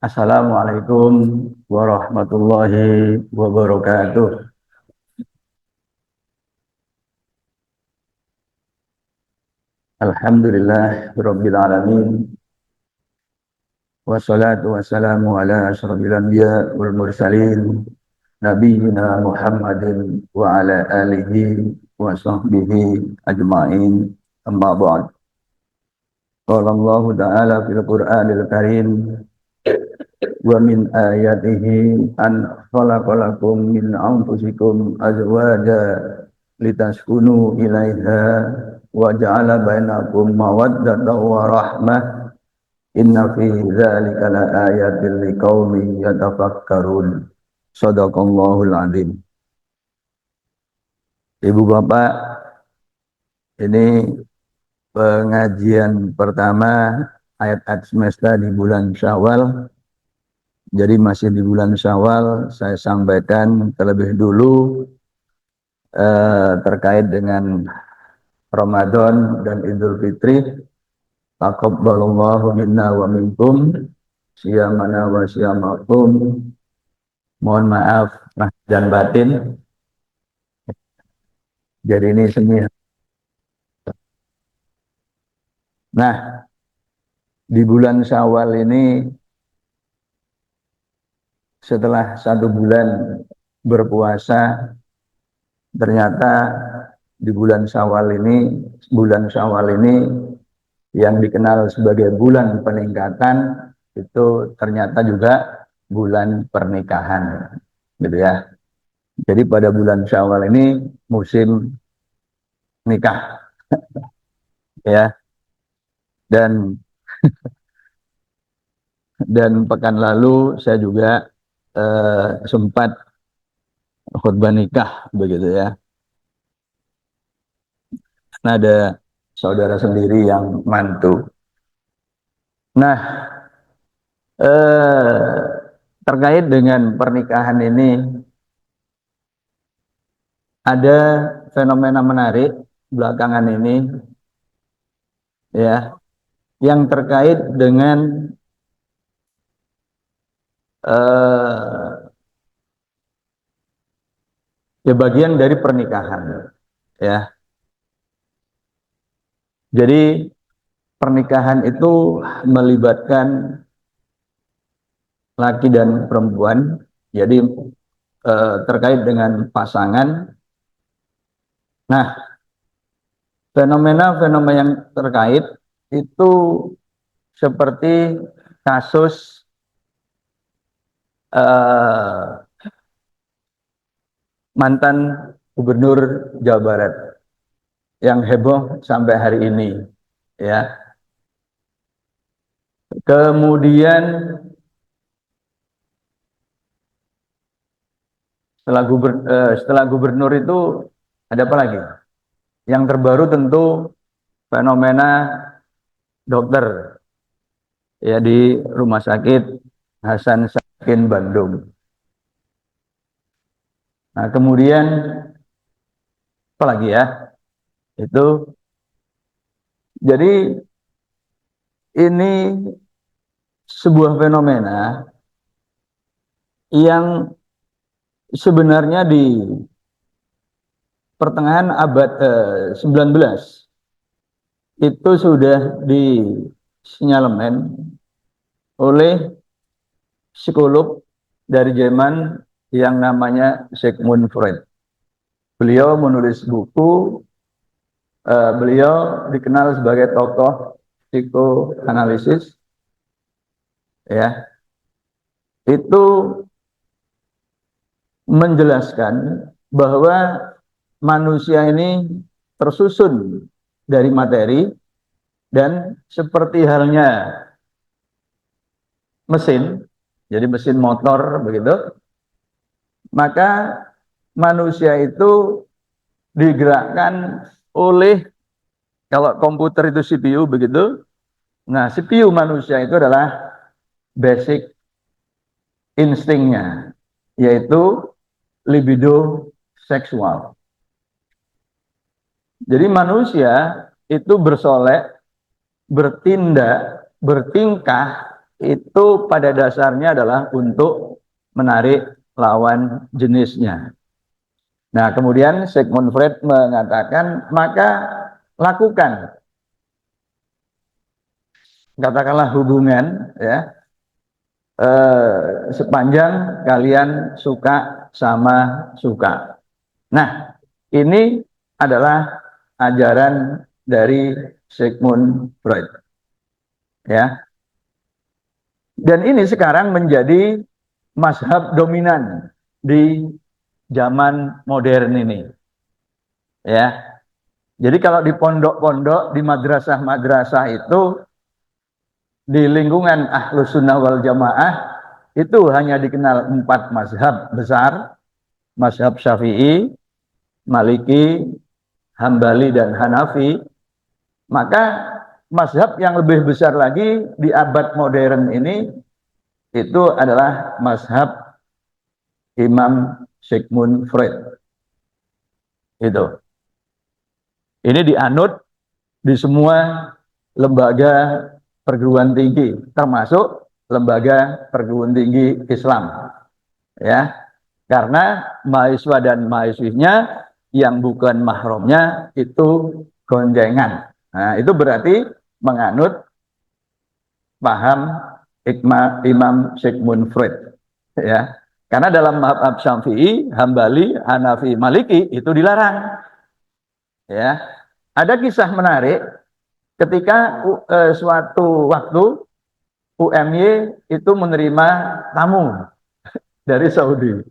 Assalamualaikum warahmatullahi wabarakatuh. Alhamdulillah Rabbil Alamin. Wassalatu wassalamu ala asyrafil anbiya wal mursalin. Nabiyyina Muhammadin wa ala alihi wa sahbihi ajma'in. Amma ba'd. Qala Allah Ta'ala fil Qur'anil Karim. Wa min ayatihi an khalaqalakum min anfusikum azwaja litaskunu ilaiha wa ja'ala bainakum mawaddatan wa rahmah inna fi dzalika laayatin liqaumin yatafakkarun. Shadaqallahul azim. Ibu bapak, ini pengajian pertama ayat-ayat semesta di bulan Syawal. Jadi masih di bulan Syawal, saya sampaikan terlebih dulu terkait dengan Ramadan dan Idul Fitri. Taqabbalallahu minna wa minkum siyamana wa siyamakum. Mohon maaf lahir dan batin. Jadi ini seni. Nah, di bulan Syawal ini setelah 1 bulan berpuasa, ternyata di bulan Syawal ini yang dikenal sebagai bulan peningkatan itu ternyata juga bulan pernikahan, gitu ya. Jadi pada bulan Syawal ini musim nikah, ya. Dan pekan lalu saya juga sempat khutbah nikah, begitu ya. Nah, ada saudara sendiri yang mantu. Nah, terkait dengan pernikahan ini ada fenomena menarik belakangan ini, ya, yang terkait dengan ya bagian dari pernikahan, ya. Jadi pernikahan itu melibatkan laki dan perempuan. Jadi terkait dengan pasangan. Nah, fenomena-fenomena yang terkait itu seperti kasus mantan gubernur Jawa Barat yang heboh sampai hari ini, ya. Kemudian setelah gubernur itu ada apa lagi? Yang terbaru tentu fenomena dokter, ya, di Rumah Sakit Hasan Sadikin Bandung. Nah, kemudian apa lagi ya? Itu jadi ini sebuah fenomena yang sebenarnya di pertengahan abad 19 itu sudah disinyalemen oleh psikolog dari Jerman yang namanya Sigmund Freud. Beliau menulis buku, beliau dikenal sebagai tokoh psikoanalisis, ya. Itu menjelaskan bahwa manusia ini tersusun dari materi dan seperti halnya mesin, jadi mesin motor begitu, maka manusia itu digerakkan oleh, kalau komputer itu CPU begitu, nah CPU manusia itu adalah basic instingnya, yaitu libido seksual. Jadi manusia itu bersolek, bertindak, bertingkah itu pada dasarnya adalah untuk menarik lawan jenisnya. Nah, kemudian Sigmund Freud mengatakan, maka lakukan, katakanlah hubungan, ya, sepanjang kalian suka sama suka. Nah, ini adalah ajaran dari Sigmund Freud, ya. Dan ini sekarang menjadi mazhab dominan di zaman modern ini, ya. Jadi kalau di pondok-pondok, di madrasah-madrasah itu, di lingkungan Ahlus Sunnah wal Jamaah, itu hanya dikenal 4 mazhab besar: mazhab Syafi'i, Maliki, Hambali, dan Hanafi. Maka mazhab yang lebih besar lagi di abad modern ini itu adalah mazhab Imam Sigmund Freud. Itu. Ini dianut di semua lembaga perguruan tinggi, termasuk lembaga perguruan tinggi Islam, ya. Karena mahasiswa dan mahasiswinya yang bukan mahramnya itu goncengan. Nah, itu berarti menganut paham Imam Sigmund Freud, ya. Karena dalam mazhab Syafi'i, Hambali, Hanafi, Maliki itu dilarang, ya. Ada kisah menarik ketika suatu waktu UMY itu menerima tamu dari Saudi,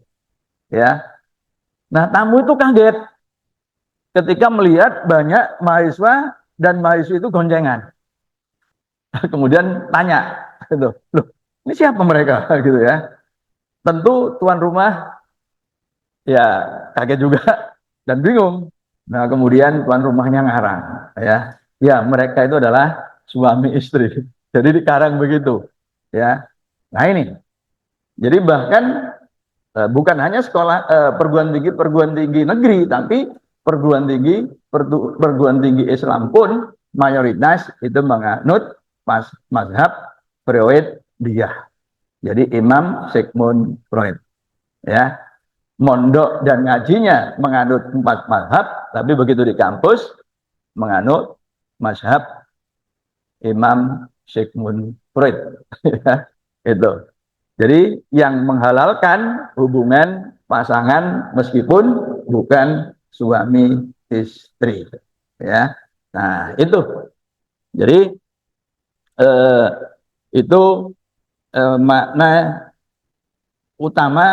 ya. Nah, tamu itu kaget ketika melihat banyak mahasiswa dan mahasiswa itu goncengan. Kemudian tanya, gitu, loh, ini siapa mereka, gitu, ya. Tentu tuan rumah ya kaget juga dan bingung. Nah, kemudian tuan rumahnya ngarang, ya. Ya, mereka itu adalah suami istri. Jadi dikarang begitu, ya. Nah, ini. Jadi bahkan bukan hanya sekolah perguruan tinggi negeri, tapi perguruan tinggi Islam pun mayoritas itu menganut mazhab Freudiyah. Jadi Imam Sigmund Freud, ya. Mondok dan ngajinya menganut 4 mazhab, tapi begitu di kampus menganut mazhab Imam Sigmund Freud. Itu. Jadi yang menghalalkan hubungan pasangan meskipun bukan suami istri, ya. Nah, itu. Jadi itu makna utama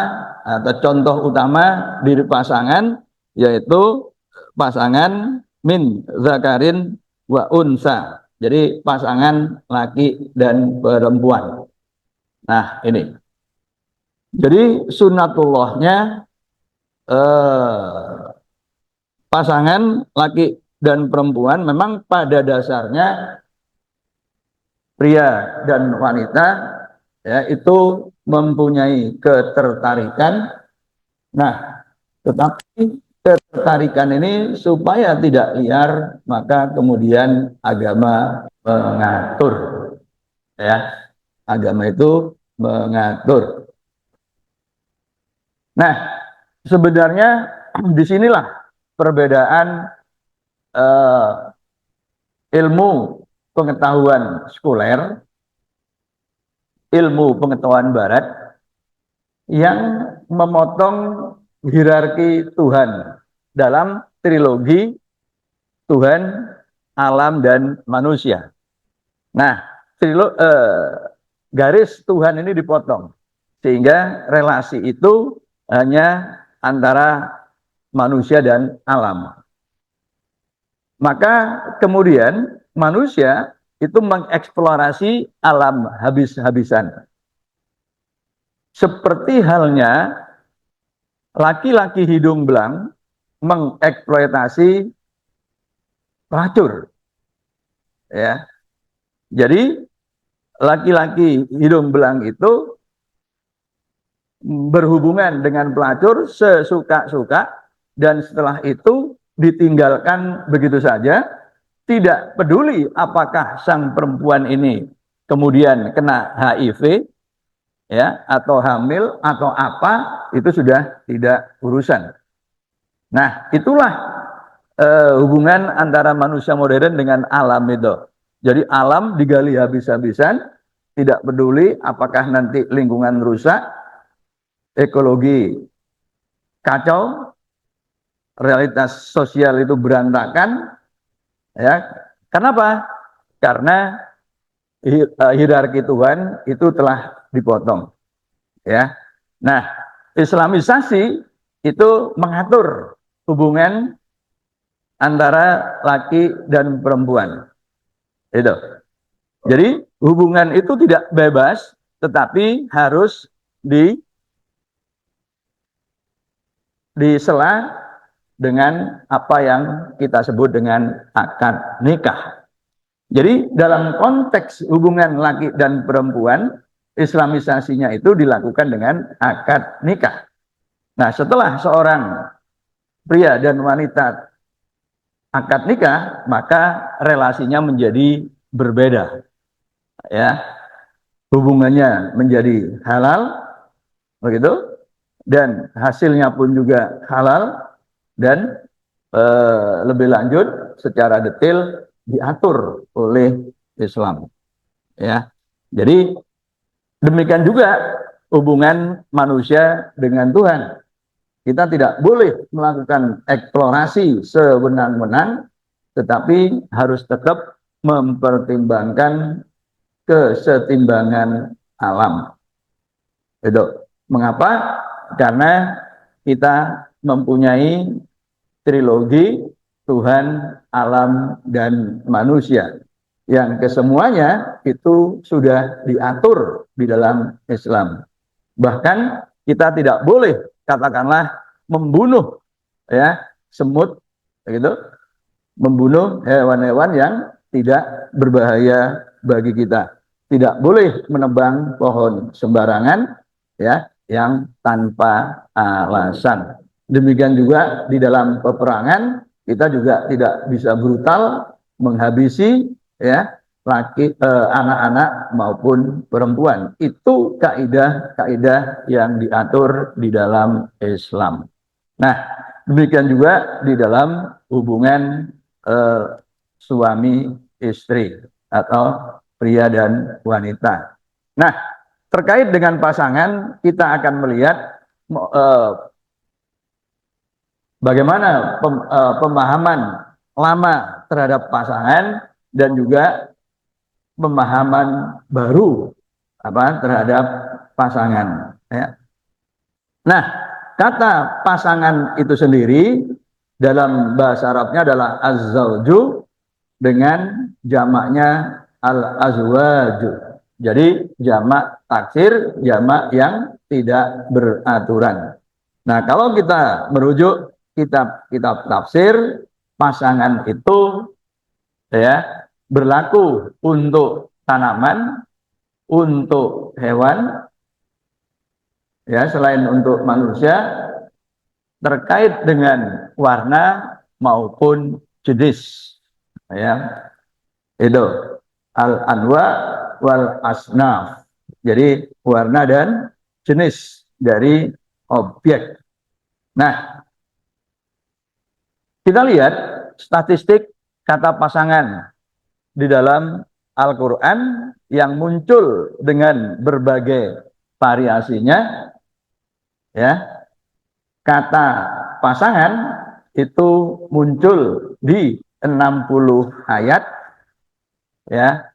atau contoh utama diri pasangan, yaitu pasangan min zakarin wa unsa. Jadi pasangan laki dan perempuan. Nah, ini. Jadi sunatullahnya pasangan laki dan perempuan memang pada dasarnya pria dan wanita, ya, itu mempunyai ketertarikan. Nah, tetapi ketertarikan ini supaya tidak liar, maka kemudian agama mengatur, ya. Agama itu mengatur. Nah, sebenarnya disinilah perbedaan ilmu pengetahuan sekuler, ilmu pengetahuan barat yang memotong hierarki Tuhan dalam trilogi Tuhan, alam, dan manusia. Nah, garis Tuhan ini dipotong sehingga relasi itu hanya antara manusia dan alam. Maka kemudian manusia itu mengeksplorasi alam habis-habisan. Seperti halnya laki-laki hidung belang mengeksploitasi pelacur, ya. Jadi laki-laki hidung belang itu berhubungan dengan pelacur sesuka-suka, dan setelah itu ditinggalkan begitu saja, tidak peduli apakah sang perempuan ini kemudian kena HIV, ya, atau hamil atau apa, itu sudah tidak urusan. Nah, itulah hubungan antara manusia modern dengan alam itu. Jadi alam digali habis-habisan, tidak peduli apakah nanti lingkungan rusak, ekologi kacau, realitas sosial itu berantakan, ya. Kenapa? Karena hierarki Tuhan itu telah dipotong, ya. Nah, Islamisasi itu mengatur hubungan antara laki dan perempuan. Itu. Jadi hubungan itu tidak bebas, tetapi harus disela dengan apa yang kita sebut dengan akad nikah. Jadi dalam konteks hubungan laki dan perempuan, Islamisasinya itu dilakukan dengan akad nikah. Nah, setelah seorang pria dan wanita akad nikah, maka relasinya menjadi berbeda. Ya, hubungannya menjadi halal, begitu, dan hasilnya pun juga halal, dan lebih lanjut secara detail diatur oleh Islam. Ya, jadi demikian juga hubungan manusia dengan Tuhan. Kita tidak boleh melakukan eksplorasi sewenang-wenang, tetapi harus tetap mempertimbangkan kesetimbangan alam. Itu. Mengapa? Karena kita mempunyai trilogi Tuhan, alam, dan manusia, yang kesemuanya itu sudah diatur di dalam Islam. Bahkan kita tidak boleh, katakanlah, membunuh, ya, semut, begitu, membunuh hewan-hewan yang tidak berbahaya bagi kita. Tidak boleh menebang pohon sembarangan, ya, yang tanpa alasan. Demikian juga di dalam peperangan, kita juga tidak bisa brutal menghabisi, ya, anak-anak maupun perempuan. Itu kaidah-kaidah yang diatur di dalam Islam. Nah, demikian juga di dalam hubungan suami istri atau pria dan wanita. Nah, terkait dengan pasangan, kita akan melihat bagaimana pemahaman lama terhadap pasangan dan juga pemahaman baru terhadap pasangan. Ya. Nah, kata pasangan itu sendiri dalam bahasa Arabnya adalah az-zawju, dengan jamaknya al-azwaju. Jadi jamak taksir, jamak yang tidak beraturan. Nah, kalau kita merujuk kitab-kitab tafsir, pasangan itu, ya, berlaku untuk tanaman, untuk hewan, ya, selain untuk manusia, terkait dengan warna maupun jenis, ya, itu al-anwa wal asnaf. Jadi warna dan jenis dari objek. Nah, kita lihat statistik kata pasangan di dalam Al-Quran yang muncul dengan berbagai variasinya, ya. Kata pasangan itu muncul di 60 ayat, ya.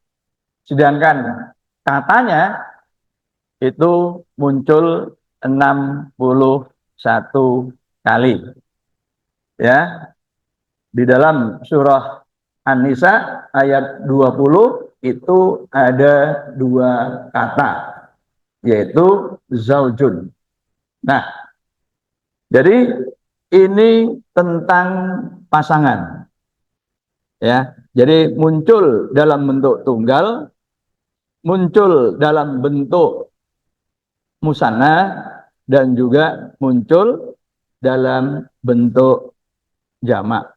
Sedangkan katanya itu muncul 61 kali. Ya. Di dalam surah An-Nisa ayat 20 itu ada 2 kata, yaitu zaujun. Nah, jadi ini tentang pasangan. Ya, jadi muncul dalam bentuk tunggal, muncul dalam bentuk musanna, dan juga muncul dalam bentuk jamak.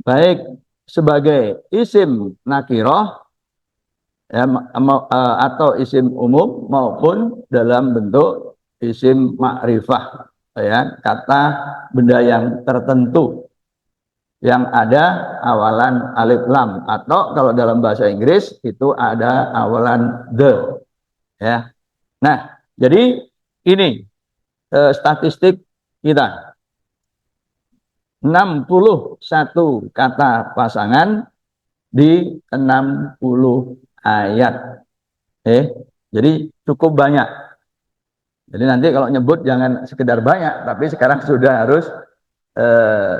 Baik sebagai isim nakiroh, ya, atau isim umum maupun dalam bentuk isim makrifah, ya, kata benda yang tertentu yang ada awalan alif lam, atau kalau dalam bahasa Inggris itu ada awalan the, ya. Nah, jadi ini statistik kita 61 kata pasangan di 60 ayat. Jadi cukup banyak. Jadi nanti kalau nyebut jangan sekedar banyak, tapi sekarang sudah harus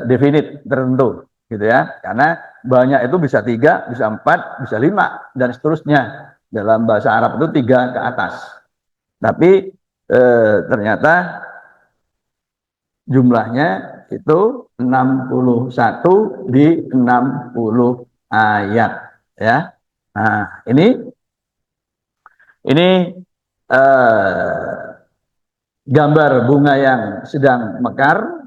definite tertentu, gitu ya. Karena banyak itu bisa 3, bisa 4, bisa 5, dan seterusnya. Dalam bahasa Arab itu 3 ke atas. Tapi ternyata jumlahnya itu 61 di 60 ayat, ya. Nah, ini gambar bunga yang sedang mekar.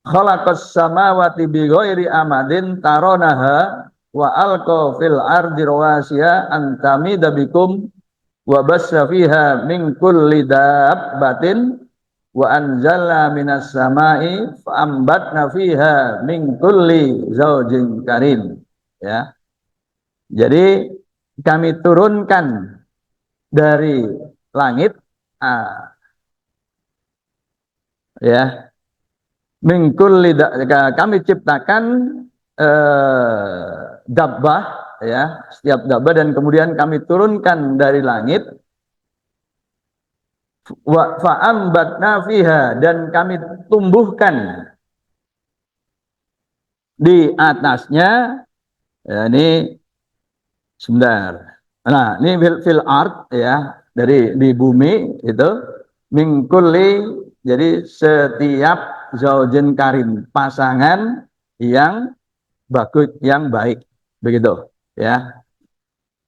Khalaqas samawati bighairi amadin taronaha wa alqa fil ardi rawasiya an tamida bikum wa bassa fiha min kulli dabbatin wa anzalna minas samai fa ambatna fiha min kulli zaujin karim, ya. Jadi kami turunkan dari langit, ya, mingkul kami ciptakan dabbah, ya, setiap dabbah, dan kemudian kami turunkan dari langit, wa fa'ambatna fiha, dan kami tumbuhkan di atasnya, ya, ini sebentar. Nah, ini fil art, ya, dari di bumi itu mingkuli, jadi setiap zaujin karim, pasangan yang bagus, yang baik, begitu, ya.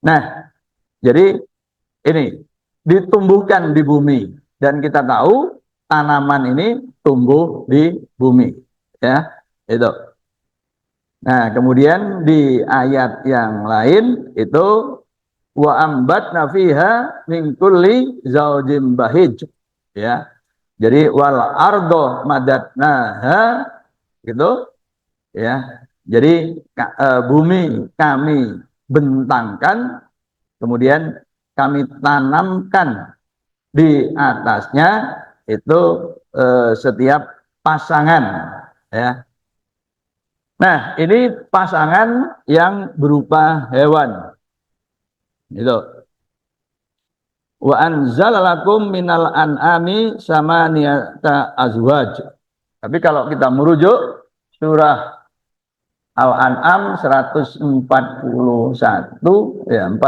Nah, jadi ini ditumbuhkan di bumi, dan kita tahu tanaman ini tumbuh di bumi, ya, itu. Nah, kemudian di ayat yang lain itu wa ambatna fiha min kulli zaujin bahij, ya. Jadi wal ardo madatnaha, gitu, ya. Jadi bumi kami bentangkan, kemudian kami tanamkan di atasnya itu setiap pasangan, ya. Nah, ini pasangan yang berupa hewan, gitu. Wa anzalalakum minal an'ami samaniyata azwaj. Tapi kalau kita merujuk surah Al-An'am 141, ya, 42,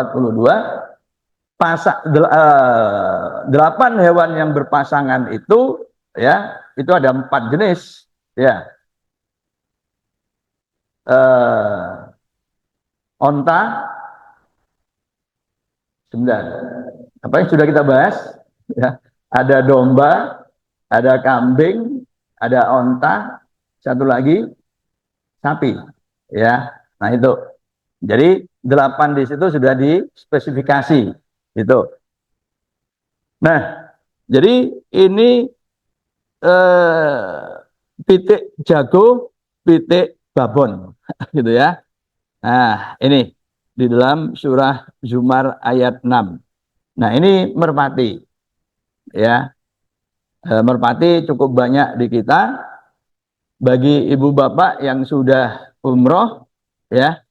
8 hewan yang berpasangan itu, ya, itu ada 4 jenis, ya. Onta, sebentar, apa yang sudah kita bahas, ya, ada domba, ada kambing, ada onta, satu lagi sapi, ya. Nah, itu jadi 8 di situ sudah dispesifikasi itu. Nah, jadi ini pitik jago, pitik babon, gitu, ya. Nah, ini di dalam surah Zumar ayat 6. Nah, ini merpati, ya. Merpati cukup banyak di kita. Bagi ibu bapak yang sudah umroh, ya,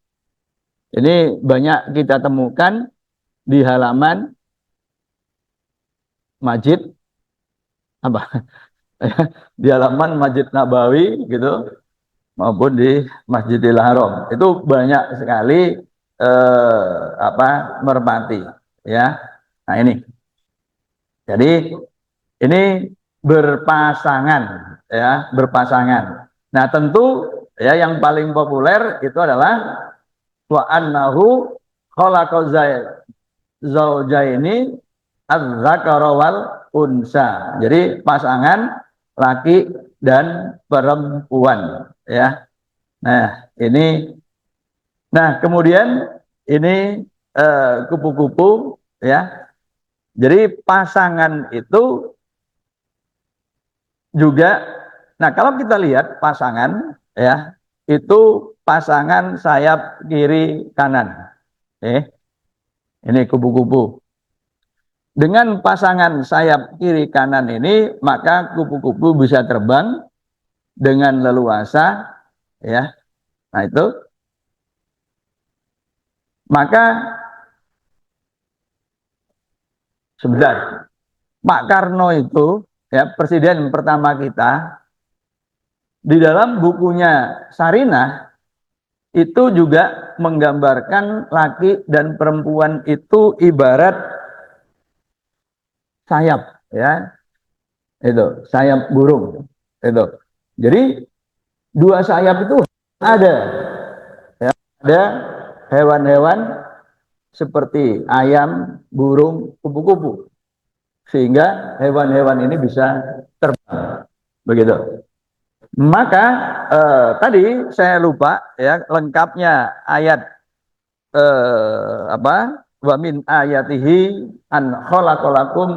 ini banyak kita temukan di halaman masjid, apa, di halaman Masjid Nabawi, gitu, maupun di Masjidil Haram. Itu banyak sekali merpati, ya. Nah, ini. Jadi ini berpasangan, ya, berpasangan. Nah, tentu, ya, yang paling populer itu adalah wa annahu khalaqa zaujaini az-zakara wal unsa. Jadi pasangan laki dan perempuan, ya. Nah, ini, nah, kemudian ini kupu-kupu ya. Jadi pasangan itu juga, nah kalau kita lihat pasangan ya, itu pasangan sayap kiri kanan. Ini kupu-kupu. Dengan pasangan sayap kiri kanan ini, maka kupu-kupu bisa terbang dengan leluasa ya. Nah itu, maka sebentar, Pak Karno itu ya presiden pertama kita, di dalam bukunya Sarinah itu juga menggambarkan laki dan perempuan itu ibarat sayap ya, itu sayap burung itu. Jadi dua sayap itu ada ya, ada hewan-hewan seperti ayam, burung, kupu-kupu, sehingga hewan-hewan ini bisa terbang begitu. Maka tadi saya lupa ya lengkapnya ayat apa, wa min ayatihi an khalaqalakum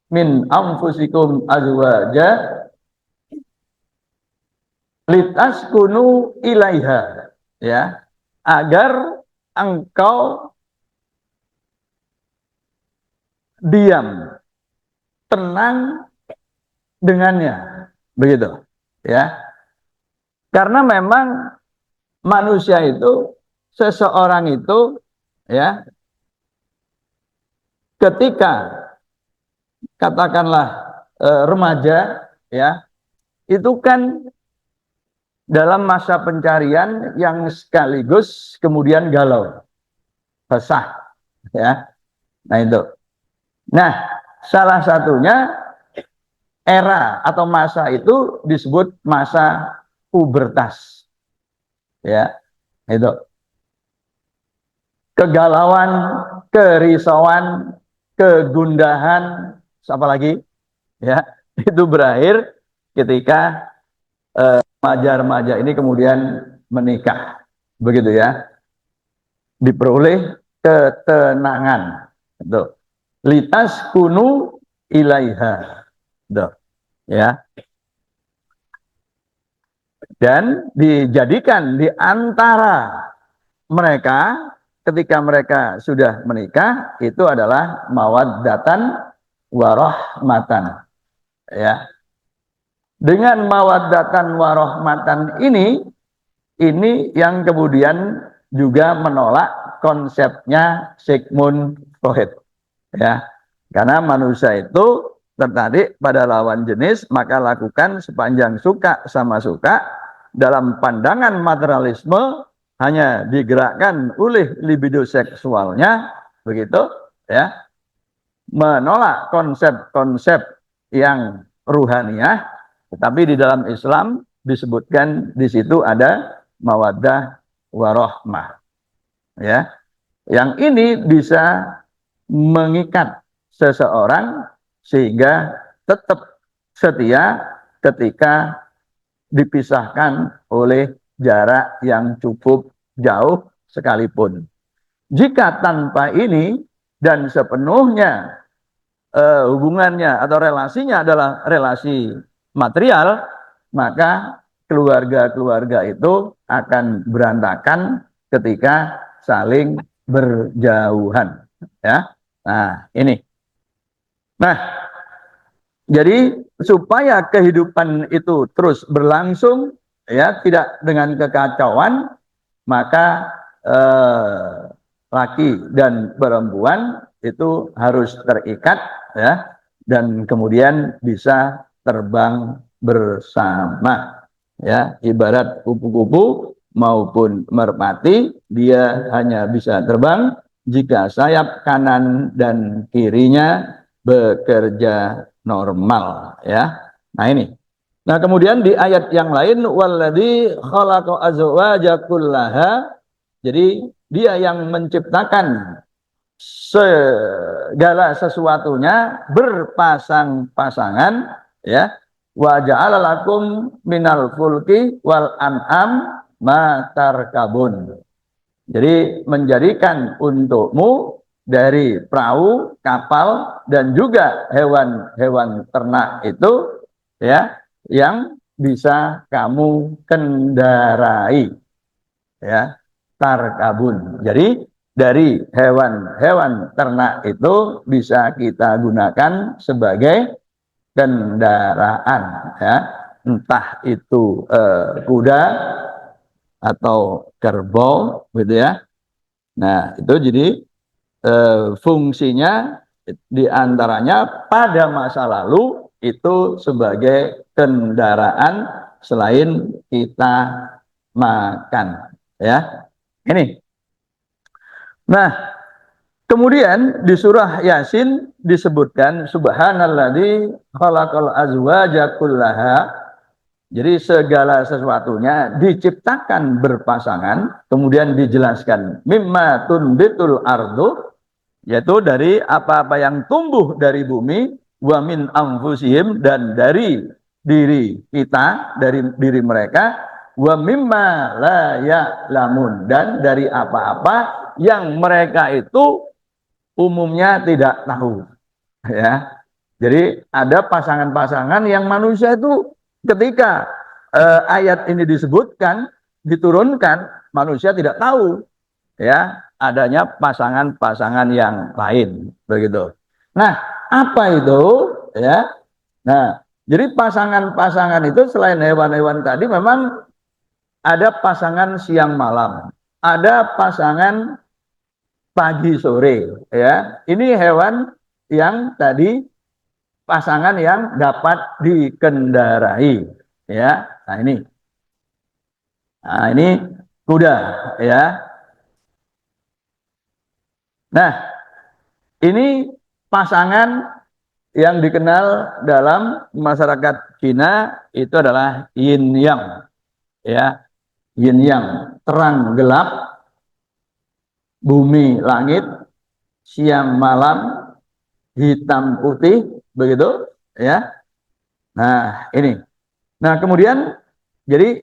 min anfusikum azwaja litaskunu ilaiha ya, agar engkau diam tenang dengannya begitu ya, karena memang manusia itu, seseorang itu ya, ketika katakanlah remaja ya, itu kan dalam masa pencarian yang sekaligus kemudian galau, resah ya. Nah itu. Nah, salah satunya era atau masa itu disebut masa pubertas. Ya, itu. Kegalauan, kerisauan, kegundahan, apa lagi? Ya, itu berakhir ketika remaja-remaja ini kemudian menikah. Begitu ya. Diperoleh ketenangan. Itu. Litas kunu ilaiha. Itu. Ya. Dan dijadikan di antara mereka ketika mereka sudah menikah itu adalah mawaddatan warahmatan ya. Dengan mawaddatan warahmatan ini yang kemudian juga menolak konsepnya Sigmund Freud ya, karena manusia itu tertarik pada lawan jenis, maka lakukan sepanjang suka sama suka. Dalam pandangan materialisme hanya digerakkan oleh libido seksualnya begitu ya, menolak konsep-konsep yang ruhaniah. Tetapi di dalam Islam disebutkan di situ ada mawaddah warahmah ya, yang ini bisa mengikat seseorang sehingga tetap setia ketika dipisahkan oleh jarak yang cukup jauh sekalipun. Jika tanpa ini dan sepenuhnya hubungannya atau relasinya adalah relasi material, maka keluarga-keluarga itu akan berantakan ketika saling berjauhan ya. Nah, ini. Nah, jadi supaya kehidupan itu terus berlangsung ya, tidak dengan kekacauan, maka laki dan perempuan itu harus terikat ya, dan kemudian bisa terbang bersama ya, ibarat kupu-kupu maupun merpati, dia hanya bisa terbang jika sayap kanan dan kirinya bekerja normal ya. Nah ini. Nah kemudian di ayat yang lain, walladzi khalaqa azwaja kullaha, jadi dia yang menciptakan segala sesuatunya berpasang-pasangan ya. Wa ja'ala lakum minal fulki wal an'am ma tarkabun. Jadi menjadikan untukmu dari perahu, kapal, dan juga hewan-hewan ternak itu ya yang bisa kamu kendarai, ya, tarkabun. Jadi dari hewan-hewan ternak itu bisa kita gunakan sebagai kendaraan, ya, entah itu kuda atau kerbau, gitu ya. Nah, itu jadi fungsinya diantaranya pada masa lalu itu sebagai kendaraan selain kita makan, ya. Ini. Nah, kemudian di surah Yasin disebutkan subhanalladzi khalaqal azwaja kullaha. Jadi segala sesuatunya diciptakan berpasangan, kemudian dijelaskan mimma tunbitul ardu, yaitu dari apa-apa yang tumbuh dari bumi, wa min anfusihim, dan dari diri kita, dari diri mereka, wa mimma la ya'lamun, dan dari apa-apa yang mereka itu umumnya tidak tahu, ya. Jadi ada pasangan-pasangan yang manusia itu ketika ayat ini disebutkan, diturunkan, manusia tidak tahu, ya, adanya pasangan-pasangan yang lain, begitu. Nah, apa itu, ya? Nah, jadi pasangan-pasangan itu selain hewan-hewan tadi memang ada pasangan siang malam, ada pasangan pagi sore, ya. Ini hewan yang tadi pasangan yang dapat dikendarai, ya. Nah ini kuda, ya. Nah, ini pasangan yang dikenal dalam masyarakat Cina itu adalah yin yang, ya. Yin yang, terang gelap, bumi langit, siang malam, hitam putih, begitu, ya. Nah, ini. Nah, kemudian jadi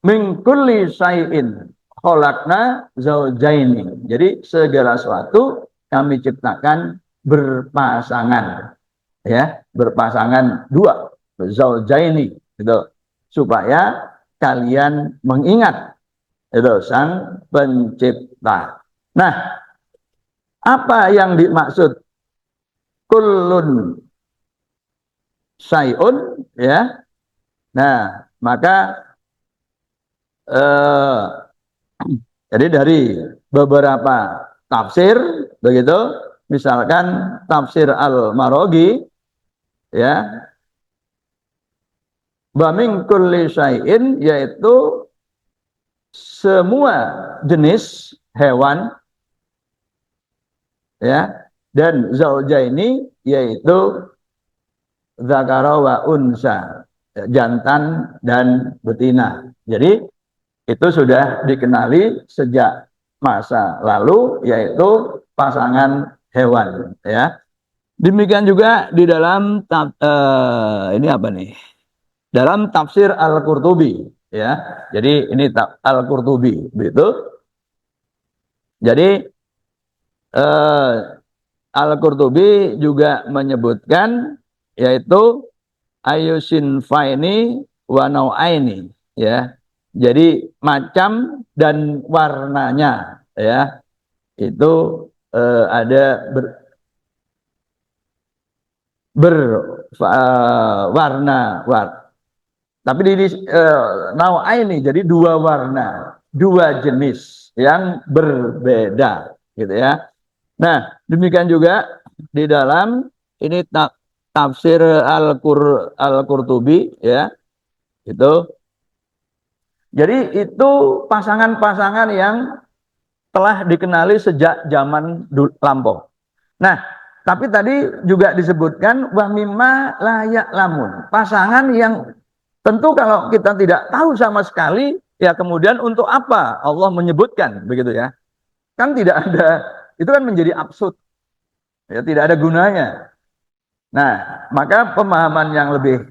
min kulli syai'in khalaqna zaujaini. Jadi segala sesuatu kami ciptakan berpasangan, ya, berpasangan dua, zaujaini, gitu. Supaya kalian mengingat itu sang pencipta. Nah, apa yang dimaksud kullun syai'un, ya? Nah, maka eh, jadi dari beberapa tafsir, begitu, misalkan tafsir Al-Maraghi, ya, wa min kulli syai'in, yaitu semua jenis hewan, ya, dan zaujaini yaitu zakara wa unsa, jantan dan betina. Jadi itu sudah dikenali sejak masa lalu, yaitu pasangan hewan, ya. Demikian juga di dalam ini apa nih? Dalam tafsir Al-Qurtubi, ya. Jadi ini Al-Qurtubi, begitu. Jadi eh, Al-Qurtubi juga menyebutkan yaitu ayusin faini wa nau'aini, ya. Jadi macam dan warnanya, ya, itu ada berwarna tapi di nau'aini, jadi dua warna, dua jenis yang berbeda, gitu, ya. Nah, demikian juga di dalam ini tafsir Al-Qurtubi, ya, itu. Jadi itu pasangan-pasangan yang telah dikenali sejak zaman lampau. Nah, tapi tadi juga disebutkan wa mimma la ya'lamun. Pasangan yang tentu kalau kita tidak tahu sama sekali, ya kemudian untuk apa Allah menyebutkan, begitu, ya. Kan tidak ada, itu kan menjadi absurd. Ya, tidak ada gunanya. Nah, maka pemahaman yang lebih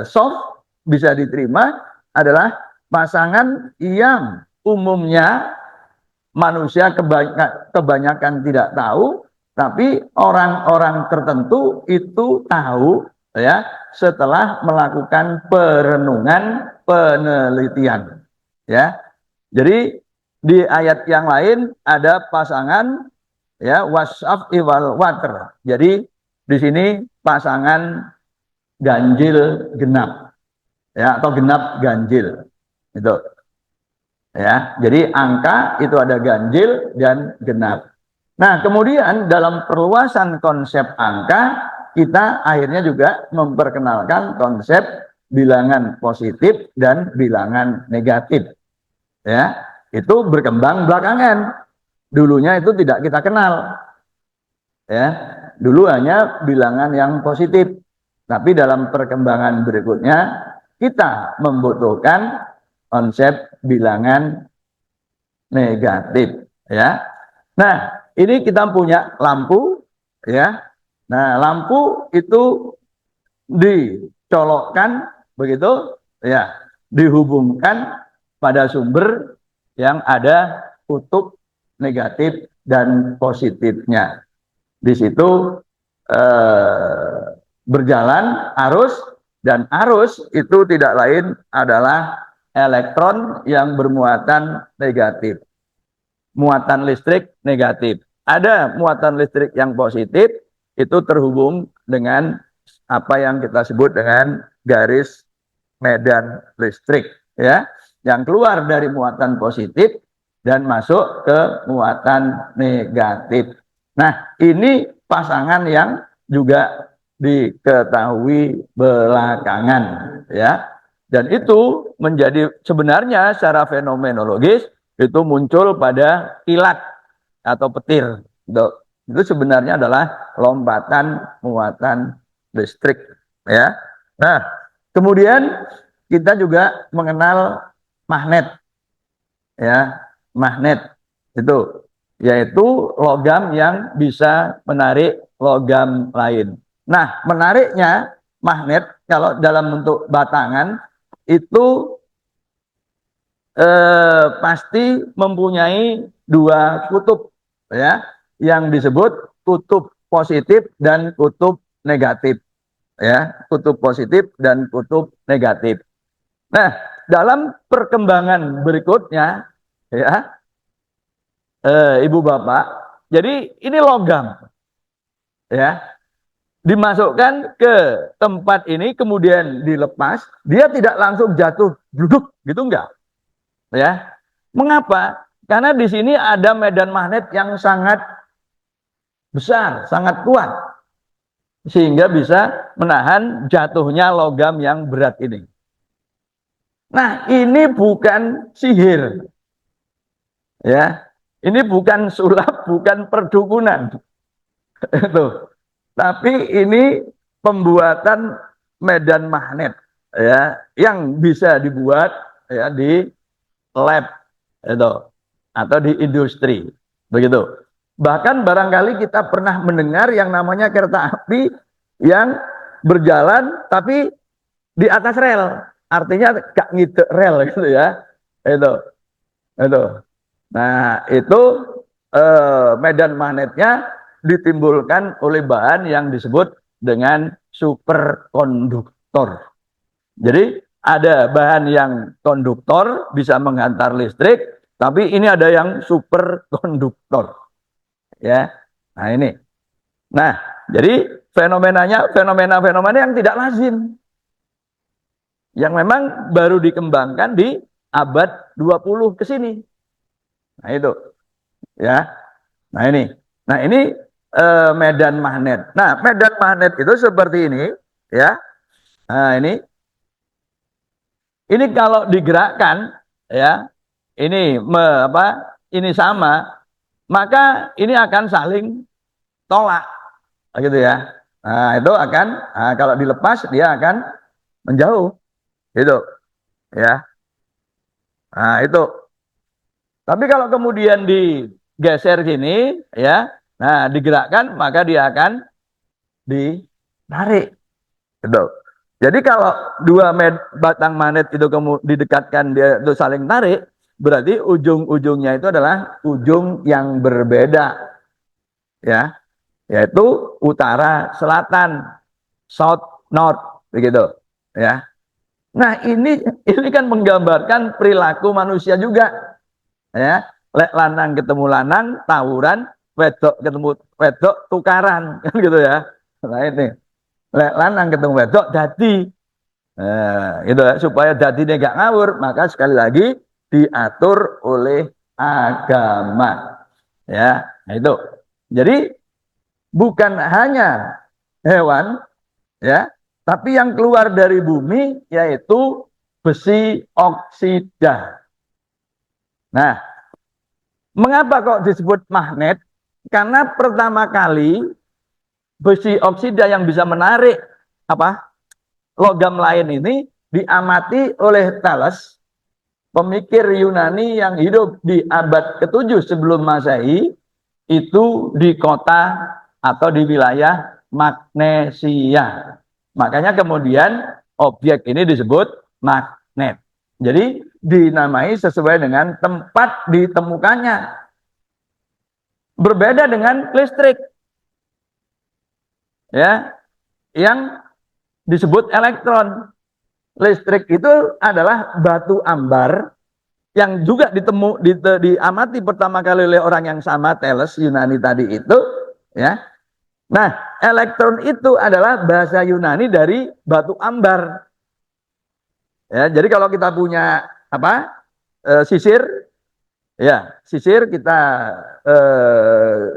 soft bisa diterima adalah pasangan yang umumnya manusia kebanyakan tidak tahu, tapi orang-orang tertentu itu tahu ya setelah melakukan perenungan, penelitian. Ya. Jadi di ayat yang lain ada pasangan ya wasaf iwal water. Jadi di sini pasangan ganjil genap ya atau genap ganjil itu ya. Jadi angka itu ada ganjil dan genap. Nah, kemudian dalam perluasan konsep angka kita akhirnya juga memperkenalkan konsep bilangan positif dan bilangan negatif. Ya, itu berkembang belakangan. Dulunya itu tidak kita kenal. Ya, dulu hanya bilangan yang positif. Tapi dalam perkembangan berikutnya kita membutuhkan konsep bilangan negatif, ya. Nah, ini kita punya lampu, ya. Nah, lampu itu dicolokkan begitu, ya, dihubungkan pada sumber yang ada kutub negatif dan positifnya. Di situ berjalan arus, dan arus itu tidak lain adalah elektron yang bermuatan negatif. Muatan listrik negatif. Ada muatan listrik yang positif, itu terhubung dengan apa yang kita sebut dengan garis medan listrik, ya, yang keluar dari muatan positif dan masuk ke muatan negatif. Nah, ini pasangan yang juga diketahui belakangan, ya. Dan itu menjadi sebenarnya secara fenomenologis itu muncul pada kilat atau petir. Itu sebenarnya adalah lompatan muatan listrik, ya. Nah, kemudian kita juga mengenal magnet, ya. Magnet itu yaitu logam yang bisa menarik logam lain. Nah, menariknya magnet kalau dalam bentuk batangan itu pasti mempunyai dua kutub, ya, yang disebut kutub positif dan kutub negatif, ya, kutub positif dan kutub negatif. Nah, dalam perkembangan berikutnya, ya, ibu bapak, jadi ini logam, ya, dimasukkan ke tempat ini kemudian dilepas, dia tidak langsung jatuh duduk gitu, enggak, ya. Mengapa? Karena di sini ada medan magnet yang sangat besar, sangat kuat, sehingga bisa menahan jatuhnya logam yang berat ini. Nah, ini bukan sihir, ya. Ini bukan sulap, bukan perdukunan, itu. Tapi ini pembuatan medan magnet, ya, yang bisa dibuat ya di lab itu atau di industri, begitu. Bahkan barangkali kita pernah mendengar yang namanya kereta api yang berjalan tapi di atas rel, artinya gak ngide rel gitu, ya, itu. Nah, itu medan magnetnya ditimbulkan oleh bahan yang disebut dengan superkonduktor. Jadi ada bahan yang konduktor bisa menghantar listrik, tapi ini ada yang superkonduktor, ya. Nah, ini. Nah, jadi fenomena-fenomena yang tidak lazim, yang memang baru dikembangkan di abad 20 ke sini. Nah, itu, ya. Nah, ini. Nah, ini medan magnet. Nah, medan magnet itu seperti ini, ya. Nah, ini kalau digerakkan, ya, ini ini sama, maka ini akan saling tolak, gitu, ya. Nah, itu akan, nah, kalau dilepas dia akan menjauh, gitu, ya. Nah, itu. Tapi kalau kemudian digeser gini, ya, nah, digerakkan, maka dia akan ditarik, gitu. Jadi kalau dua batang magnet itu didekatkan, dia itu saling tarik, berarti ujung-ujungnya itu adalah ujung yang berbeda, ya, yaitu utara selatan, south north, begitu, ya. Nah, ini kan menggambarkan perilaku manusia juga, ya. Lek lanang ketemu lanang, tawuran, wedok ketemu wedok, tukaran, kan gitu ya. Nah, ini lek lanang ketemu wedok dadi. Gitu ya. Supaya dadinya gak ngawur, maka sekali lagi diatur oleh agama, ya. Nah, itu. Jadi bukan hanya hewan, ya, tapi yang keluar dari bumi yaitu besi oksida. Nah, mengapa kok disebut magnet? Karena pertama kali besi oksida yang bisa menarik apa logam lain ini diamati oleh Thales, pemikir Yunani yang hidup di abad ke-7 sebelum Masehi, itu di kota atau di wilayah Magnesia. Makanya kemudian objek ini disebut magnet. Jadi dinamai sesuai dengan tempat ditemukannya. Berbeda dengan listrik, ya, yang disebut elektron. Listrik itu adalah batu ambar yang juga diamati pertama kali oleh orang yang sama, Thales Yunani tadi itu, ya. Nah, elektron itu adalah bahasa Yunani dari batu ambar. Ya, jadi kalau kita punya apa? Sisir, ya, sisir kita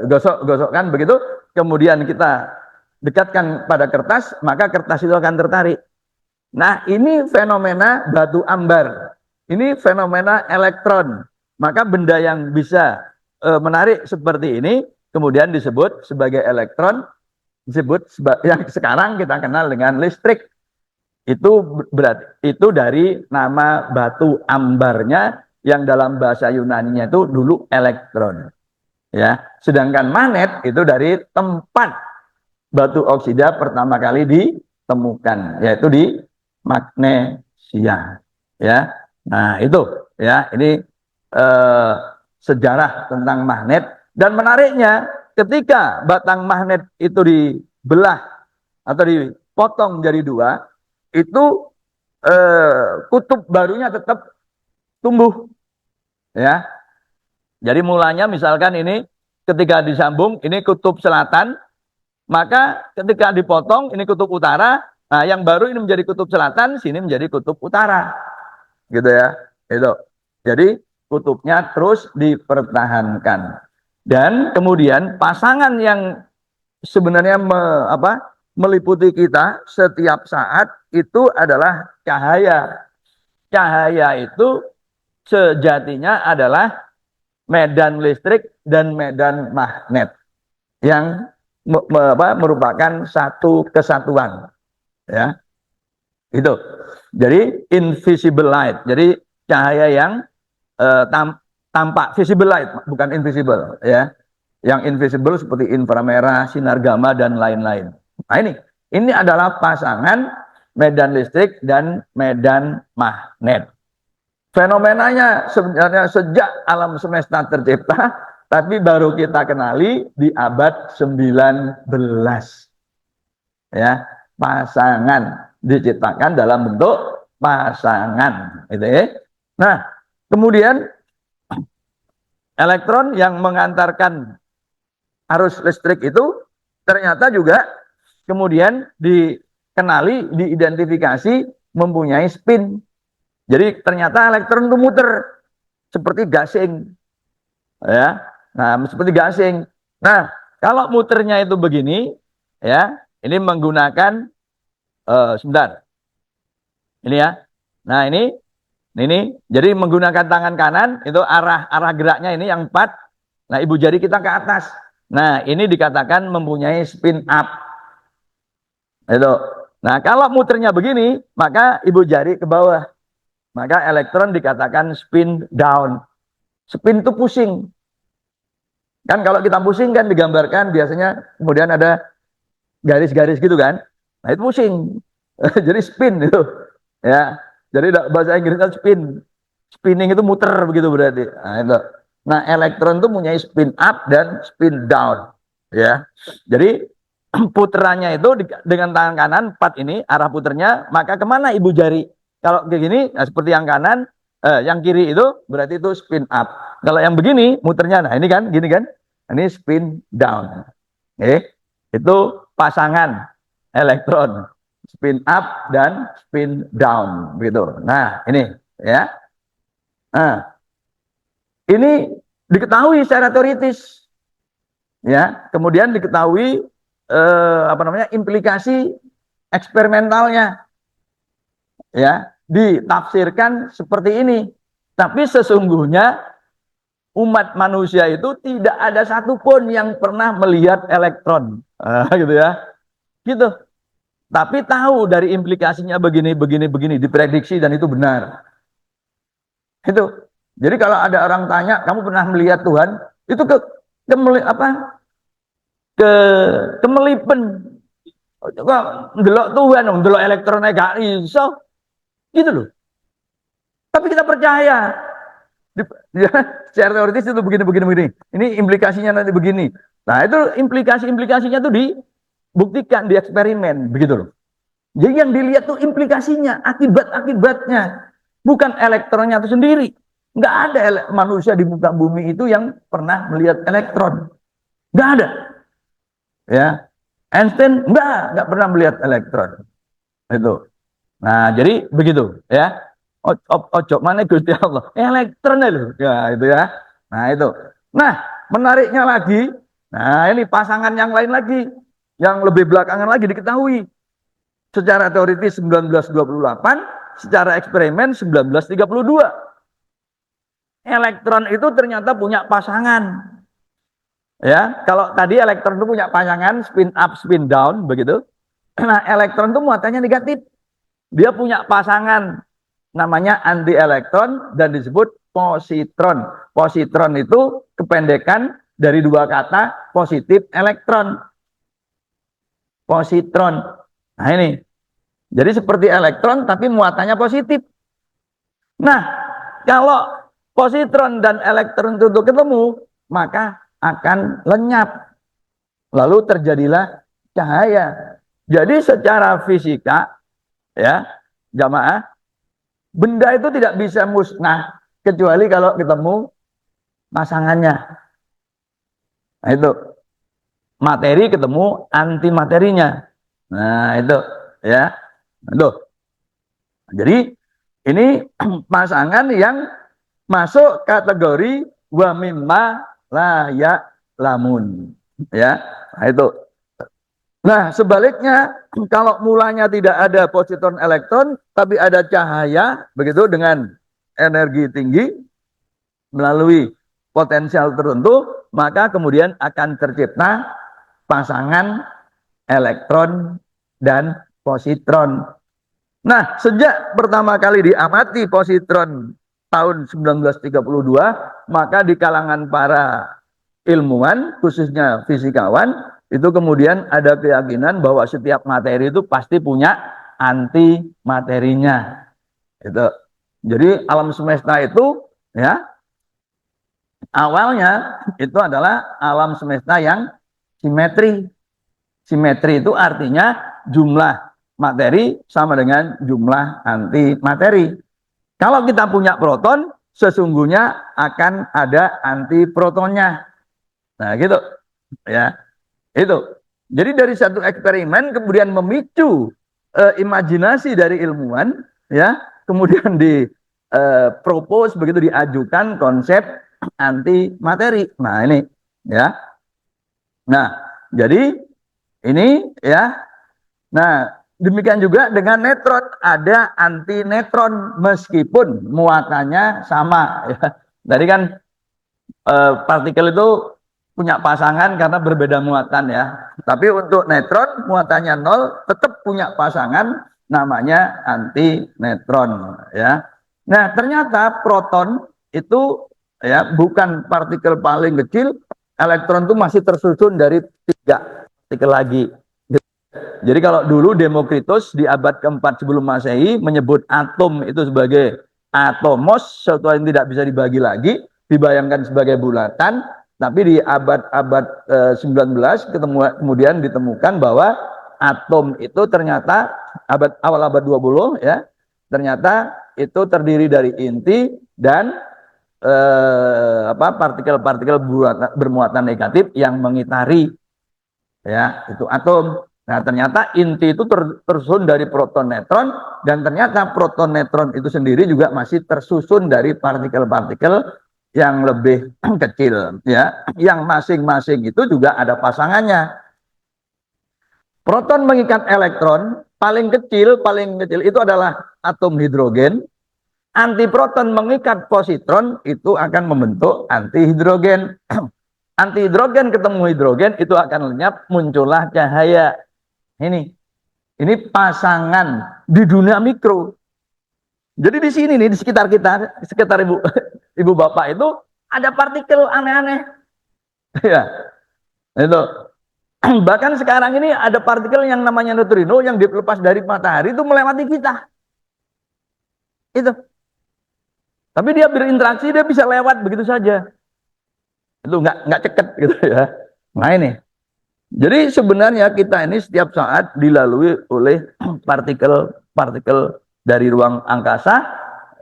gosok-gosokkan begitu, kemudian kita dekatkan pada kertas, maka kertas itu akan tertarik. Nah, ini fenomena batu ambar. Ini fenomena elektron. Maka benda yang bisa menarik seperti ini kemudian disebut sebagai elektron, yang sekarang kita kenal dengan listrik. Itu berarti itu dari nama batu ambarnya yang dalam bahasa Yunaninya itu dulu elektron, ya. Sedangkan magnet itu dari tempat batu oksida pertama kali ditemukan, yaitu di Magnesia, ya. Nah, itu, ya, ini sejarah tentang magnet. Dan menariknya, ketika batang magnet itu dibelah atau dipotong jadi dua, itu kutub barunya tetap tumbuh, ya. Jadi mulanya misalkan ini ketika disambung ini kutub selatan, maka ketika dipotong ini kutub utara, nah yang baru ini menjadi kutub selatan, sini menjadi kutub utara, gitu ya. Itu. Jadi kutubnya terus dipertahankan. Dan kemudian pasangan yang sebenarnya meliputi kita setiap saat itu adalah cahaya. Cahaya itu sejatinya adalah medan listrik dan medan magnet yang merupakan satu kesatuan, ya. Itu. Jadi invisible light. Jadi cahaya yang tampak, visible light, bukan invisible, ya. Yang invisible seperti inframerah, sinar gamma dan lain-lain. Nah, ini adalah pasangan medan listrik dan medan magnet. Fenomenanya sebenarnya sejak alam semesta tercipta, tapi baru kita kenali di abad 19. Ya, pasangan diciptakan dalam bentuk pasangan, gitu ya. Nah, kemudian elektron yang mengantarkan arus listrik itu ternyata juga kemudian dikenali, diidentifikasi mempunyai spin. Jadi ternyata elektron itu muter seperti gasing, ya. Nah, seperti gasing. Nah, kalau muternya itu begini, ya, ini menggunakan sebentar. Ini ya. Nah, ini jadi menggunakan tangan kanan itu arah geraknya ini yang 4. Nah, ibu jari kita ke atas. Nah, ini dikatakan mempunyai spin up. Itu. Nah, kalau muternya begini, maka ibu jari ke bawah. Maka elektron dikatakan spin down. Spin itu pusing. Kan kalau kita pusing kan digambarkan biasanya kemudian ada garis-garis gitu kan. Nah, itu pusing. Jadi spin itu. Ya. Jadi bahasa Inggrisnya spin. spinning itu muter begitu berarti. Nah, itu. Nah, elektron itu punya spin up dan spin down, ya. Jadi puterannya itu dengan tangan kanan 4 ini arah puternya, maka kemana ibu jari? Kalau kayak gini, nah seperti yang kanan, yang kiri itu berarti itu spin up. Kalau yang begini muternya, nah ini kan, gini kan, ini spin down. Itu pasangan elektron spin up dan spin down, begitu. Nah ini ya. Nah ini diketahui secara teoritis, ya. Kemudian diketahui apa namanya implikasi eksperimentalnya, ya, ditafsirkan seperti ini. Tapi sesungguhnya umat manusia itu tidak ada satupun yang pernah melihat elektron, gitu ya, gitu. Tapi tahu dari implikasinya begini, begini, begini, diprediksi dan itu benar. Itu. Jadi kalau ada orang tanya, kamu pernah melihat Tuhan? Itu ke kemelipen. Kok ndelok Tuhan, ndelok elektronnya gak iso. Gitu loh. Tapi kita percaya. Ya, secara teoritis itu begini, begini, begini. Ini implikasinya nanti begini. Nah, itu implikasinya tuh dibuktikan di eksperimen, begitu loh. Jadi yang dilihat tuh implikasinya, akibat-akibatnya, bukan elektronnya itu sendiri. Nggak ada manusia di muka bumi itu yang pernah melihat elektron. Nggak ada. Ya, Einstein nggak pernah melihat elektron. Itu. Nah, jadi begitu, ya. Ojo mana Gusti Allah. Elektron itu. Ya, itu ya. Nah, itu. Nah, menariknya lagi, nah ini pasangan yang lain lagi yang lebih belakangan lagi diketahui. Secara teoritis 1928, secara eksperimen 1932. Elektron itu ternyata punya pasangan. Ya, kalau tadi elektron itu punya pasangan spin up, spin down, begitu. Nah, elektron itu muatannya negatif. Dia punya pasangan namanya anti elektron dan disebut positron. Positron itu kependekan dari dua kata positif elektron. Positron. Nah, ini. Jadi seperti elektron tapi muatannya positif. Nah, kalau positron dan elektron itu ketemu, maka akan lenyap. Lalu terjadilah cahaya. Jadi secara fisika, ya, jamaah, benda itu tidak bisa musnah kecuali kalau ketemu pasangannya. Nah, itu materi ketemu antimaterinya. Nah, itu ya. Itu. Jadi ini pasangan yang masuk kategori wa mimma la ya'lamun. Ya. Nah, itu. Nah, sebaliknya kalau mulanya tidak ada positron elektron tapi ada cahaya begitu dengan energi tinggi melalui potensial tertentu, maka kemudian akan tercipta pasangan elektron dan positron. Nah, sejak pertama kali diamati positron tahun 1932, maka di kalangan para ilmuwan, khususnya fisikawan, itu kemudian ada keyakinan bahwa setiap materi itu pasti punya anti materinya. Itu. Jadi alam semesta itu, ya, awalnya itu adalah alam semesta yang simetri. Simetri itu artinya jumlah materi sama dengan jumlah anti materi. Kalau kita punya proton, sesungguhnya akan ada anti protonnya. Nah, gitu. Ya. Itu. Jadi dari satu eksperimen kemudian memicu imajinasi dari ilmuwan, ya, kemudian di propose begitu diajukan konsep anti materi. Nah, ini ya. Nah, jadi ini ya. Nah, demikian juga dengan netron, ada anti netron meskipun muatannya sama ya. Tadi kan partikel itu punya pasangan karena berbeda muatan ya. Tapi untuk netron muatannya 0 tetap punya pasangan namanya anti netron ya. Nah, ternyata proton itu ya bukan partikel paling kecil, elektron itu masih tersusun dari 3 partikel lagi. Jadi kalau dulu Demokritus di abad keempat sebelum Masehi menyebut atom itu sebagai atomos, sesuatu yang tidak bisa dibagi lagi, dibayangkan sebagai bulatan, tapi di abad-abad 19 kemudian ditemukan bahwa atom itu ternyata awal abad 20 ya, ternyata itu terdiri dari inti dan partikel-partikel bermuatan negatif yang mengitari, ya, itu atom. Nah, ternyata inti itu tersusun dari proton neutron, dan ternyata proton neutron itu sendiri juga masih tersusun dari partikel-partikel yang lebih kecil, ya, yang masing-masing itu juga ada pasangannya. Proton mengikat elektron, paling kecil itu adalah atom hidrogen. Antiproton mengikat positron, itu akan membentuk antihidrogen. Antihidrogen ketemu hidrogen, itu akan lenyap, muncullah cahaya. Ini pasangan di dunia mikro. Jadi di sini nih, di sekitar kita, sekitar ibu ibu bapak itu ada partikel aneh-aneh. Ya, itu. Bahkan sekarang ini ada partikel yang namanya neutrino yang dilepas dari matahari itu melewati kita. Itu. Tapi dia berinteraksi, dia bisa lewat begitu saja. Itu nggak ceket gitu ya. Nah ini. Jadi sebenarnya kita ini setiap saat dilalui oleh partikel-partikel dari ruang angkasa,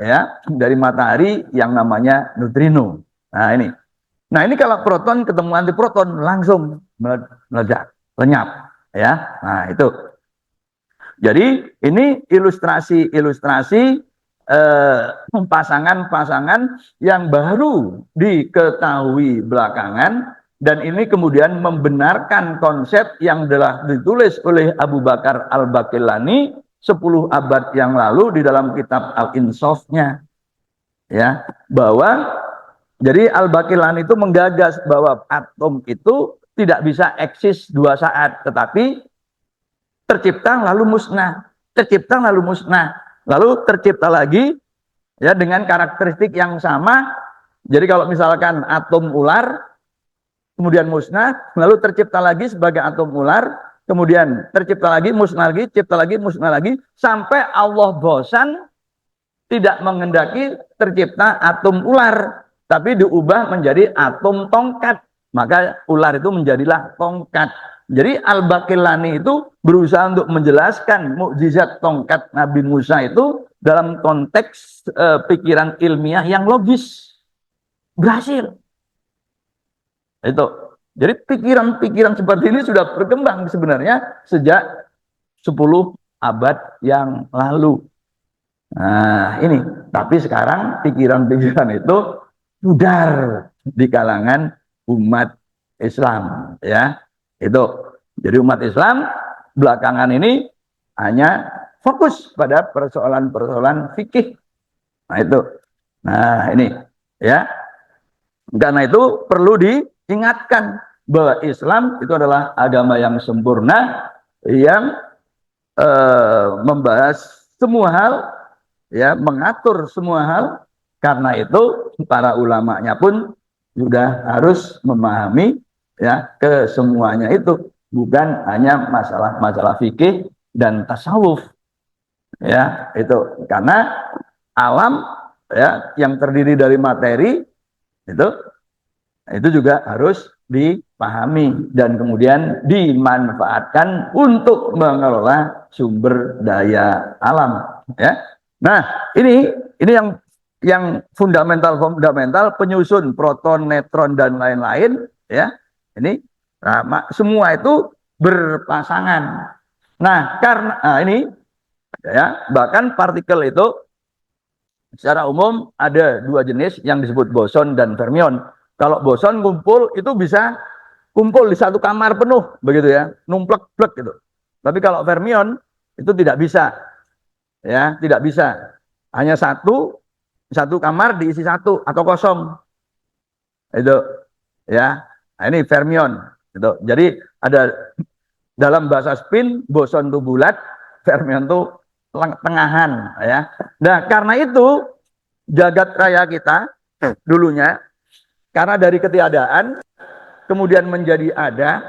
ya, dari matahari yang namanya neutrino. Nah ini. Nah ini kalau proton ketemu antiproton langsung meledak, lenyap, ya. Nah itu. Jadi ini ilustrasi-ilustrasi pasangan-pasangan yang baru diketahui belakangan, dan ini kemudian membenarkan konsep yang telah ditulis oleh Abu Bakar Al-Baqillani 10 abad yang lalu di dalam kitab Al-Insafnya, ya, bahwa jadi Al-Baqillani itu menggagas bahwa atom itu tidak bisa eksis 2 saat, tetapi tercipta lalu musnah, tercipta lalu musnah, lalu tercipta lagi, ya, dengan karakteristik yang sama. Jadi kalau misalkan atom ular kemudian musnah, lalu tercipta lagi sebagai atom ular, kemudian tercipta lagi, musnah lagi, cipta lagi, musnah lagi, sampai Allah bosan tidak mengendaki tercipta atom ular, tapi diubah menjadi atom tongkat. Maka ular itu menjadilah tongkat. Jadi Al-Baqillani itu berusaha untuk menjelaskan mukjizat tongkat Nabi Musa itu dalam konteks pikiran ilmiah yang logis. Berhasil. Itu. Jadi pikiran-pikiran seperti ini sudah berkembang sebenarnya sejak 10 abad yang lalu. Nah, ini. Tapi sekarang pikiran-pikiran itu pudar di kalangan umat Islam, ya. Itu. Jadi umat Islam belakangan ini hanya fokus pada persoalan-persoalan fikih. Nah, itu. Nah, ini, ya. Karena itu perlu diingatkan bahwa Islam itu adalah agama yang sempurna, yang membahas semua hal, ya, mengatur semua hal. Karena itu para ulamanya pun sudah harus memahami, ya, kesemuanya itu, bukan hanya masalah-masalah fikih dan tasawuf, ya, itu. Karena alam, ya, yang terdiri dari materi itu juga harus dipahami dan kemudian dimanfaatkan untuk mengelola sumber daya alam, ya. Nah, ini yang fundamental penyusun proton, neutron dan lain-lain, ya. Ini semua itu berpasangan. Nah, karena ini, ya, bahkan partikel itu secara umum ada 2 jenis yang disebut boson dan fermion. Kalau boson kumpul itu bisa kumpul di satu kamar penuh, begitu ya, numplek-plek gitu. Tapi kalau fermion itu tidak bisa, ya, tidak bisa. Hanya satu kamar diisi satu atau kosong, itu, ya. Nah, ini fermion. Itu. Jadi ada dalam bahasa spin, boson itu bulat, fermion itu tengahan, ya. Nah, karena itu jagat raya kita dulunya, karena dari ketiadaan kemudian menjadi ada,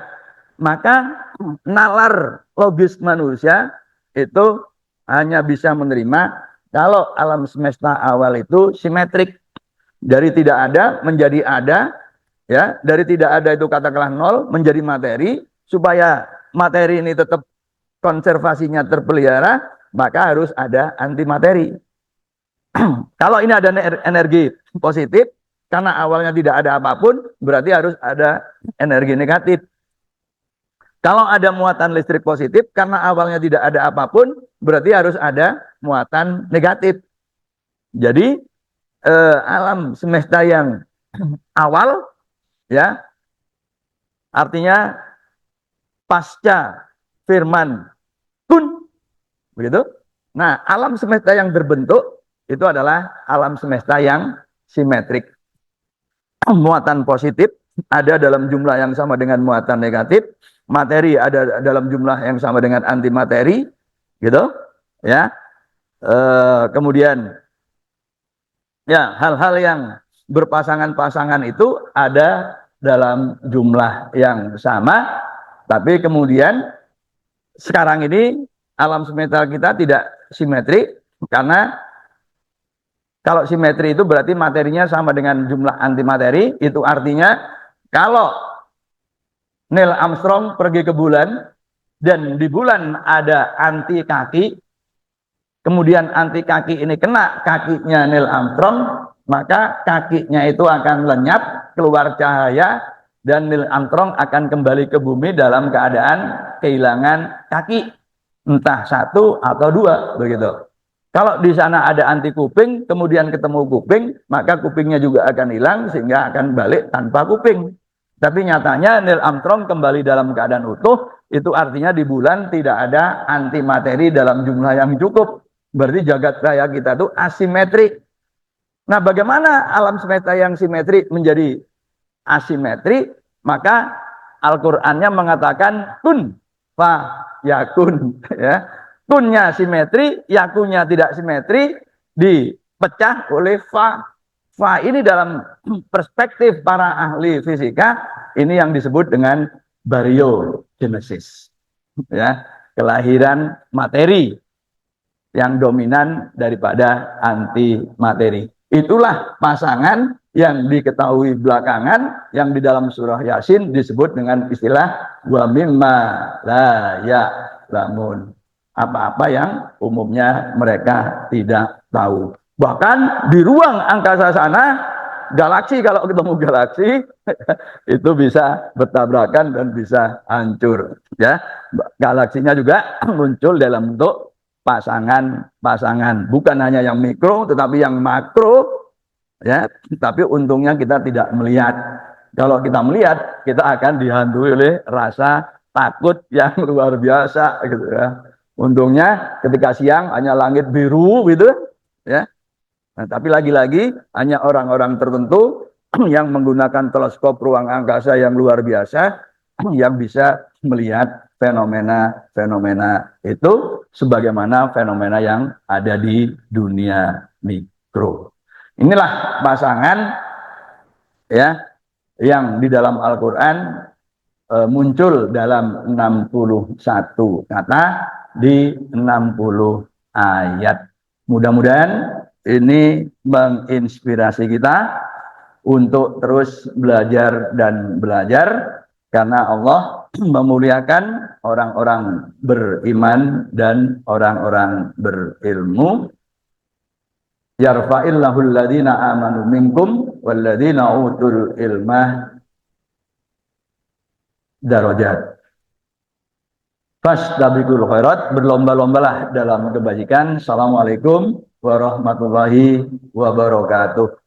maka nalar logis manusia itu hanya bisa menerima Kalau alam semesta awal itu simetrik, dari tidak ada menjadi ada, ya, dari tidak ada itu katakanlah nol menjadi materi. Supaya materi ini tetap konservasinya terpelihara, maka harus ada antimateri. Kalau ini ada energi positif, karena awalnya tidak ada apapun, berarti harus ada energi negatif. Kalau ada muatan listrik positif, karena awalnya tidak ada apapun, berarti harus ada muatan negatif. Jadi alam semesta yang awal, ya, artinya pasca firman kun, begitu. Nah, alam semesta yang berbentuk itu adalah alam semesta yang simetrik. Muatan positif ada dalam jumlah yang sama dengan muatan negatif, materi ada dalam jumlah yang sama dengan antimateri, gitu, ya. Kemudian, ya, hal-hal yang berpasangan-pasangan itu ada dalam jumlah yang sama, tapi kemudian sekarang ini alam semesta kita tidak simetri, karena kalau simetri itu berarti materinya sama dengan jumlah antimateri. Itu artinya kalau Neil Armstrong pergi ke bulan dan di bulan ada anti kaki, kemudian anti kaki ini kena kakinya Neil Armstrong, maka kakinya itu akan lenyap, keluar cahaya, dan Neil Armstrong akan kembali ke bumi dalam keadaan kehilangan kaki, entah satu atau dua, begitu. Kalau di sana ada anti kuping, kemudian ketemu kuping, maka kupingnya juga akan hilang sehingga akan balik tanpa kuping. Tapi nyatanya Neil Armstrong kembali dalam keadaan utuh, itu artinya di bulan tidak ada antimateri dalam jumlah yang cukup. Berarti jagat raya kita itu asimetri. Nah, bagaimana alam semesta yang simetri menjadi asimetri? Maka Al-Qur'annya mengatakan kun fa yakun, ya. Kunnya simetri, yakunya tidak simetri, dipecah oleh fa. Fa ini dalam perspektif para ahli fisika, ini yang disebut dengan bariogenesis, ya, kelahiran materi yang dominan daripada antimateri. Itulah pasangan yang diketahui belakangan, yang di dalam surah Yasin disebut dengan istilah wa mimma la ya'lamun. Apa-apa yang umumnya mereka tidak tahu. Bahkan di ruang angkasa sana, galaksi, kalau ketemu galaksi itu bisa bertabrakan dan bisa hancur, ya. Galaksinya juga muncul dalam bentuk pasangan-pasangan, bukan hanya yang mikro tetapi yang makro, ya. Tapi untungnya kita tidak melihat. Kalau kita melihat, kita akan dihantui oleh rasa takut yang luar biasa, gitu, ya. Untungnya ketika siang hanya langit biru, gitu, ya. Nah, tapi lagi-lagi hanya orang-orang tertentu yang menggunakan teleskop ruang angkasa yang luar biasa yang bisa melihat fenomena-fenomena itu sebagaimana fenomena yang ada di dunia mikro. Inilah pasangan, ya, yang di dalam Al-Qur'an muncul dalam 61 kata di 60 ayat. Mudah-mudahan ini menginspirasi kita untuk terus belajar dan belajar, karena Allah memuliakan orang-orang beriman dan orang-orang berilmu. Yarfa'illahu alladhina amanu minkum walladhina utul ilma darajat. Fastabiqul khairat, berlomba-lombalah dalam kebajikan. Assalamualaikum warahmatullahi wabarakatuh.